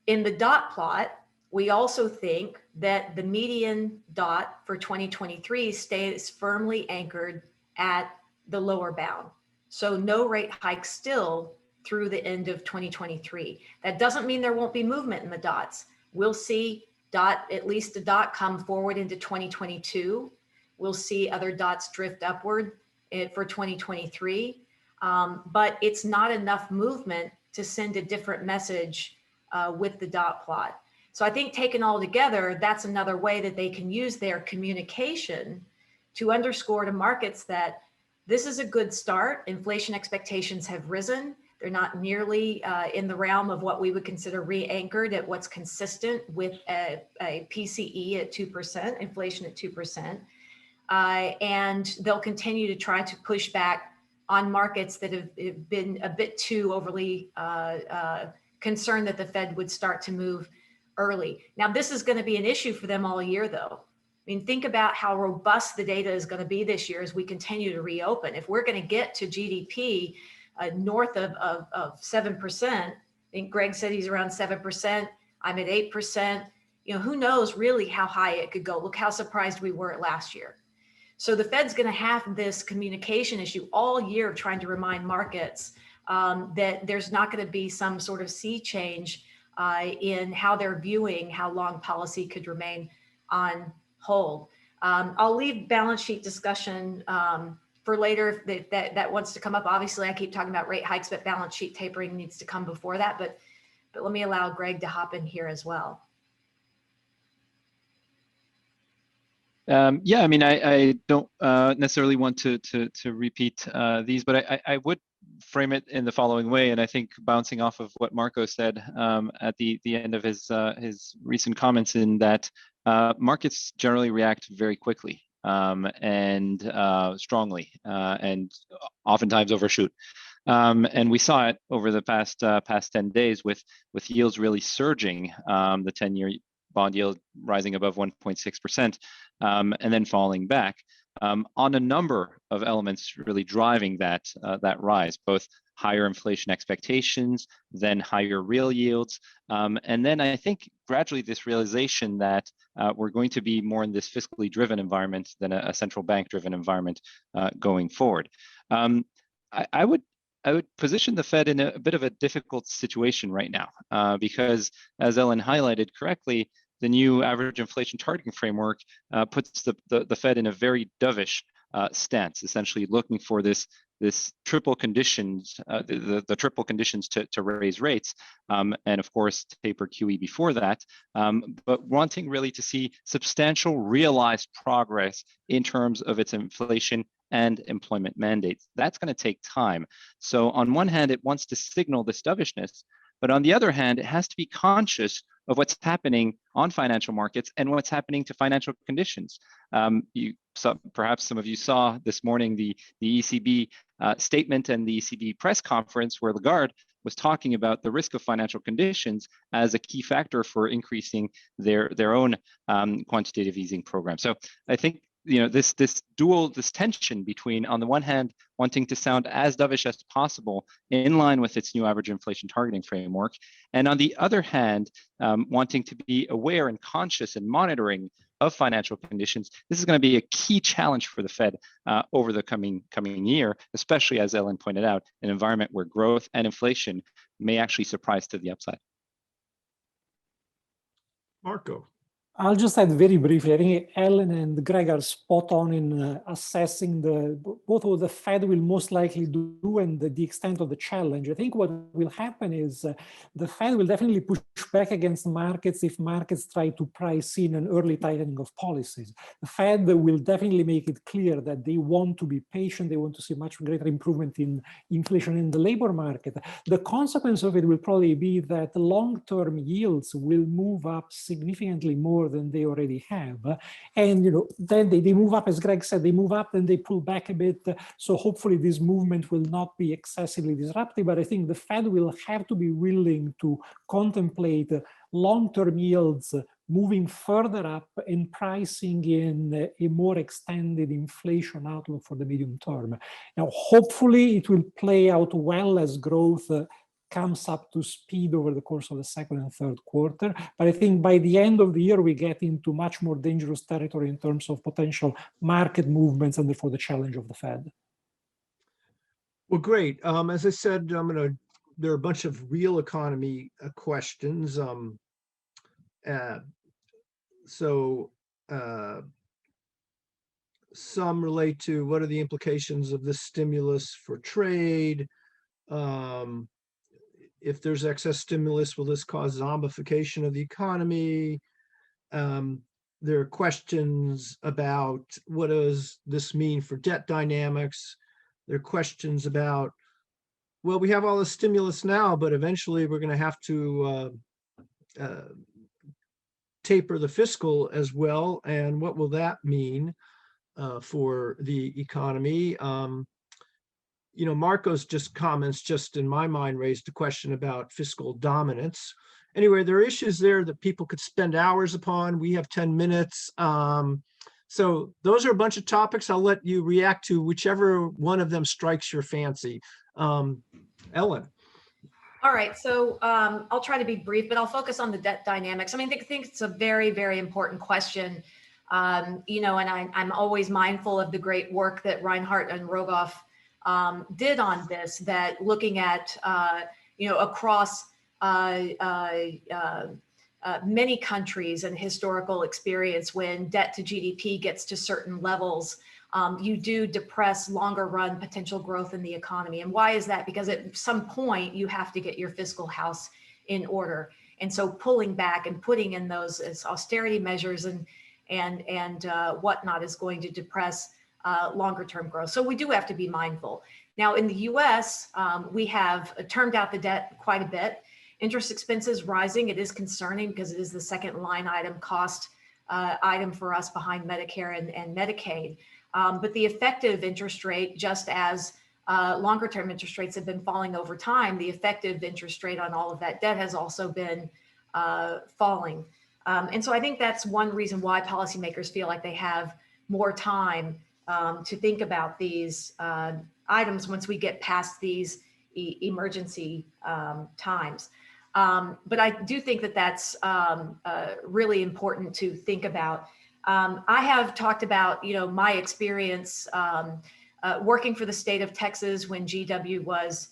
in the dot plot, we also think that the median dot for 2023 stays firmly anchored at the lower bound. So no rate hike still through the end of 2023. That doesn't mean there won't be movement in the dots. We'll see at least a dot come forward into 2022. We'll see other dots drift upward for 2023. But it's not enough movement to send a different message with the dot plot. So I think taken all together, that's another way that they can use their communication to underscore to markets that this is a good start. Inflation expectations have risen. They're not nearly in the realm of what we would consider re-anchored at what's consistent with a PCE at 2%, inflation at 2%. And they'll continue to try to push back on markets that have been a bit too overly concerned that the Fed would start to move early. Now, this is going to be an issue for them all year, though. I mean, think about how robust the data is going to be this year as we continue to reopen. If we're going to get to GDP north of 7%, I think Greg said he's around 7%, I'm at 8%, who knows really how high it could go. Look how surprised we were last year. So the Fed's going to have this communication issue all year of trying to remind markets that there's not going to be some sort of sea change in how they're viewing how long policy could remain on hold. I'll leave balance sheet discussion for later if that wants to come up. Obviously, I keep talking about rate hikes, but balance sheet tapering needs to come before that. But let me allow Greg to hop in here as well. Yeah, I mean, I don't necessarily want to repeat these, but I would frame it in the following way, and I think bouncing off of what Marco said at the end of his recent comments, in that markets generally react very quickly and strongly, and oftentimes overshoot. And we saw it over the past 10 days with yields really surging, the 10-year bond yield rising above 1.6%, and then falling back on a number of elements really driving that rise, both higher inflation expectations, then higher real yields, and then I think gradually this realization that we're going to be more in this fiscally driven environment than a central bank driven environment going forward. I would position the Fed in a bit of a difficult situation right now, because as Ellen highlighted correctly, the new average inflation targeting framework puts the Fed in a very dovish stance, essentially looking for this triple conditions, the triple conditions to raise rates, and of course taper QE before that, but wanting really to see substantial realized progress in terms of its inflation and employment mandates. That's going to take time. So on one hand, it wants to signal this dovishness, but on the other hand, it has to be conscious of what's happening on financial markets and what's happening to financial conditions. Perhaps some of you saw this morning the ECB statement and the ECB press conference where Lagarde was talking about the risk of financial conditions as a key factor for increasing their own quantitative easing program. So I think this tension between, on the one hand, wanting to sound as dovish as possible in line with its new average inflation targeting framework, and on the other hand, wanting to be aware and conscious and monitoring of financial conditions. This is going to be a key challenge for the Fed over the coming year, especially, as Ellen pointed out, an environment where growth and inflation may actually surprise to the upside. Marco. I'll just add very briefly. I think Ellen and Greg are spot on in assessing both what the Fed will most likely do and the extent of the challenge. I think what will happen is the Fed will definitely push back against markets if markets try to price in an early tightening of policies. The Fed will definitely make it clear that they want to be patient. They want to see much greater improvement in inflation in the labor market. The consequence of it will probably be that long-term yields will move up significantly more than they already have. And then they move up, as Greg said, they move up, then they pull back a bit. So hopefully this movement will not be excessively disruptive, but I think the Fed will have to be willing to contemplate long-term yields moving further up and pricing in a more extended inflation outlook for the medium term. Now, hopefully it will play out well as growth comes up to speed over the course of the second and third quarter. But I think by the end of the year, we get into much more dangerous territory in terms of potential market movements and therefore the challenge of the Fed. Well, great. As I said, there are a bunch of real economy questions. Some relate to what are the implications of this stimulus for trade? If there's excess stimulus, will this cause zombification of the economy? There are questions about what does this mean for debt dynamics? There are questions about, well, we have all the stimulus now, but eventually we're going to have to taper the fiscal as well. And what will that mean for the economy? Marco's comments just in my mind raised a question about fiscal dominance. Anyway, there are issues there that people could spend hours upon. We have 10 minutes. So those are a bunch of topics. I'll let you react to whichever one of them strikes your fancy. Ellen. All right, so I'll try to be brief, but I'll focus on the debt dynamics. I mean, I think it's a very, very important question. And I'm always mindful of the great work that Reinhardt and Rogoff did on this, that looking at, across many countries and historical experience, when debt to GDP gets to certain levels, you do depress longer run potential growth in the economy. And why is that? Because at some point you have to get your fiscal house in order. And so pulling back and putting in those austerity measures and whatnot is going to depress longer term growth. So we do have to be mindful. Now in the US, we have termed out the debt quite a bit. Interest expenses rising. It is concerning because it is the second line item cost item for us behind Medicare and Medicaid. But the effective interest rate, just as longer term interest rates have been falling over time, the effective interest rate on all of that debt has also been falling. And so I think that's one reason why policymakers feel like they have more time to think about these items once we get past these emergency times. But I do think that that's really important to think about. I have talked about, my experience working for the state of Texas when GW was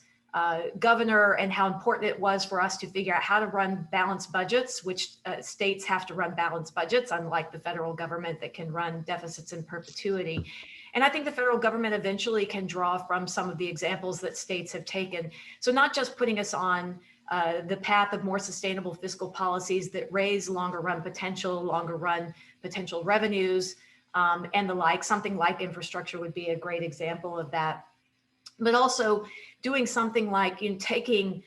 governor, and how important it was for us to figure out how to run balanced budgets, which states have to run balanced budgets, unlike the federal government that can run deficits in perpetuity. And I think the federal government eventually can draw from some of the examples that states have taken. So not just putting us on the path of more sustainable fiscal policies that raise longer run potential revenues and the like. Something like infrastructure would be a great example of that. But also doing something like taking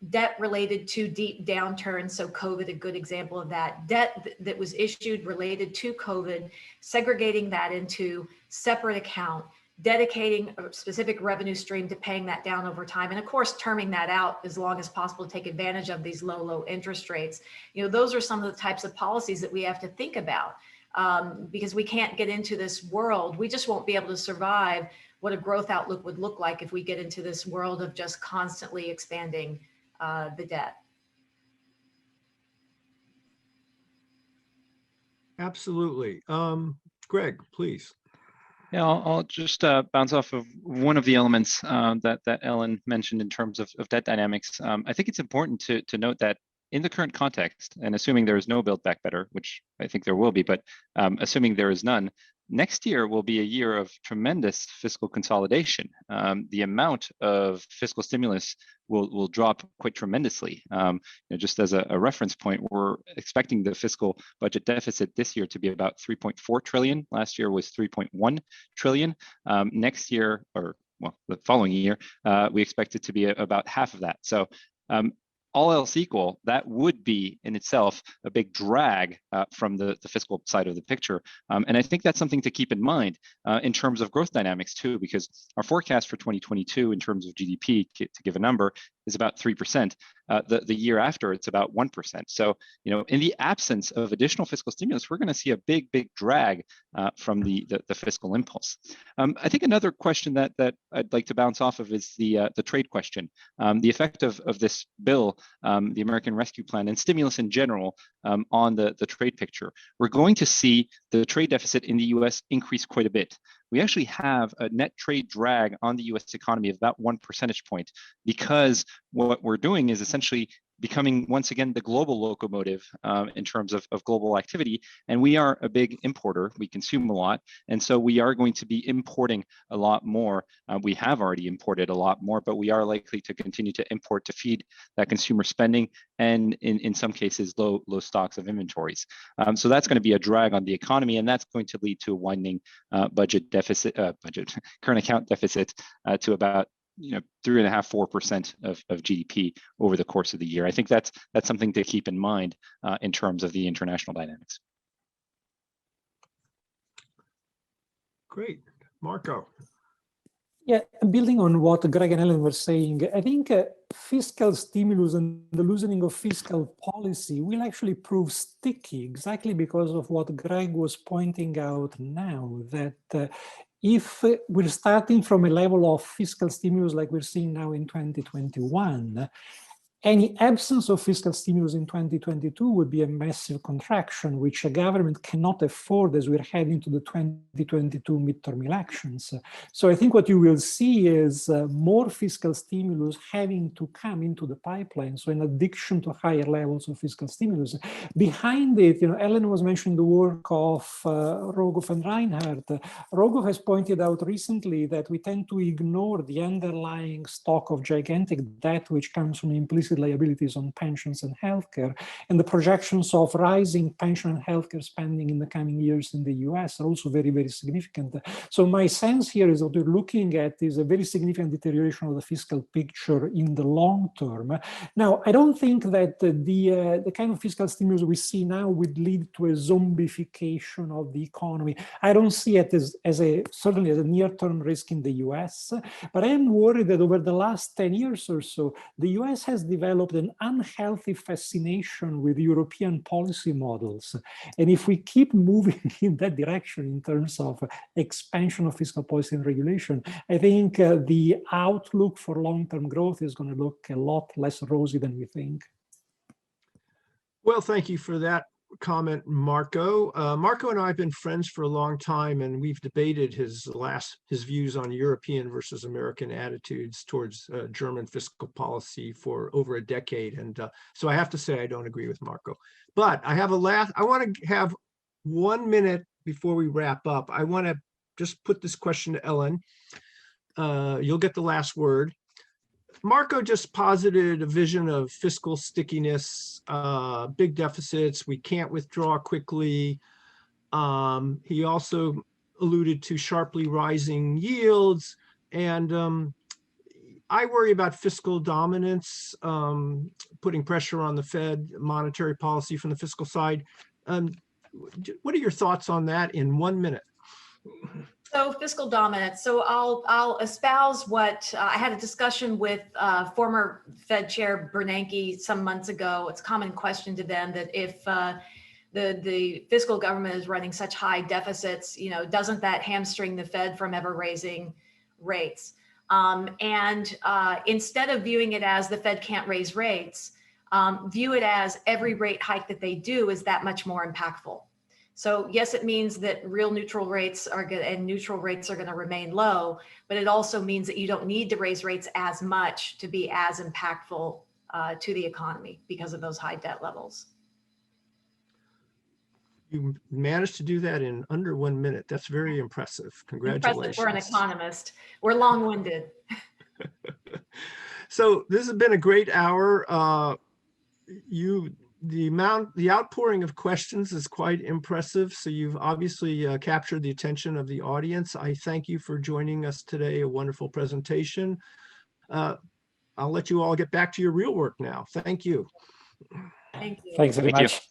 debt related to deep downturns. So COVID, a good example of that. Debt that was issued related to COVID, segregating that into separate account, dedicating a specific revenue stream to paying that down over time. And of course, terming that out as long as possible to take advantage of these low interest rates. Those are some of the types of policies that we have to think about because we can't get into this world. We just won't be able to survive what a growth outlook would look like if we get into this world of just constantly expanding the debt. Absolutely. Greg, please. Yeah, I'll just bounce off of one of the elements that Ellen mentioned in terms of debt dynamics. I think it's important to note that in the current context, and assuming there is no Build Back Better, which I think there will be, but assuming there is none, next year will be a year of tremendous fiscal consolidation. The amount of fiscal stimulus will drop quite tremendously. Just as a reference point, we're expecting the fiscal budget deficit this year to be about 3.4 trillion. Last year was 3.1 trillion. Next year, or well, the following year, we expect it to be about half of that. So all else equal, that would be in itself a big drag from the fiscal side of the picture. And I think that's something to keep in mind in terms of growth dynamics too, because our forecast for 2022 in terms of GDP, to give a number, is about 3%. The year after, it's about 1%. So, in the absence of additional fiscal stimulus, we're going to see a big drag from the fiscal impulse. I think another question that I'd like to bounce off of is the trade question. The effect of this bill, the American Rescue Plan, and stimulus in general on the trade picture. We're going to see the trade deficit in the US increase quite a bit. We actually have a net trade drag on the US economy of about 1 percentage point, because what we're doing is essentially becoming once again the global locomotive in terms of global activity. And we are a big importer. We consume a lot. And so we are going to be importing a lot more. We have already imported a lot more, but we are likely to continue to import to feed that consumer spending, and in some cases, low stocks of inventories. So that's going to be a drag on the economy, and that's going to lead to a widening current account deficit to about 3.5–4% of GDP over the course of the year. I think that's something to keep in mind in terms of the international dynamics. Great, Marco. Yeah, building on what Greg and Ellen were saying, I think fiscal stimulus and the loosening of fiscal policy will actually prove sticky, exactly because of what Greg was pointing out now, that if we're starting from a level of fiscal stimulus like we're seeing now in 2021, any absence of fiscal stimulus in 2022 would be a massive contraction, which a government cannot afford as we're heading to the 2022 midterm elections. So I think what you will see is more fiscal stimulus having to come into the pipeline. So in addition to higher levels of fiscal stimulus, behind it, Ellen was mentioning the work of Rogoff and Reinhardt. Rogoff has pointed out recently that we tend to ignore the underlying stock of gigantic debt, which comes from implicit liabilities on pensions and healthcare, and the projections of rising pension and healthcare spending in the coming years in the US are also very significant. So my sense here is what we're looking at is a very significant deterioration of the fiscal picture in the long term. Now, I don't think that the kind of fiscal stimulus we see now would lead to a zombification of the economy. I don't see it certainly as a near-term risk in the US, but I am worried that over the last 10 years or so, the US has developed an unhealthy fascination with European policy models. And if we keep moving in that direction in terms of expansion of fiscal policy and regulation, I think the outlook for long-term growth is going to look a lot less rosy than we think. Well, thank you for that comment, Marco. Marco and I have been friends for a long time, and we've debated his views on European versus American attitudes towards German fiscal policy for over a decade. And so I have to say I don't agree with Marco. But I want to have 1 minute before we wrap up. I want to just put this question to Ellen. You'll get the last word. Marco just posited a vision of fiscal stickiness, big deficits. We can't withdraw quickly. He also alluded to sharply rising yields. And I worry about fiscal dominance, putting pressure on the Fed, monetary policy from the fiscal side. What are your thoughts on that in 1 minute? So fiscal dominance. So I'll espouse what I had a discussion with former Fed Chair Bernanke some months ago. It's a common question to them that if the fiscal government is running such high deficits, doesn't that hamstring the Fed from ever raising rates? Instead of viewing it as the Fed can't raise rates, view it as every rate hike that they do is that much more impactful. So yes, it means that real neutral rates are good and neutral rates are going to remain low, but it also means that you don't need to raise rates as much to be as impactful to the economy because of those high debt levels. You managed to do that in under 1 minute. That's very impressive. Congratulations. Impressive for an economist. We're long-winded. So this has been a great hour. The outpouring of questions is quite impressive. So you've obviously captured the attention of the audience. I thank you for joining us today. A wonderful presentation. I'll let you all get back to your real work now. Thank you. Thank you. Thanks very Thank you. much.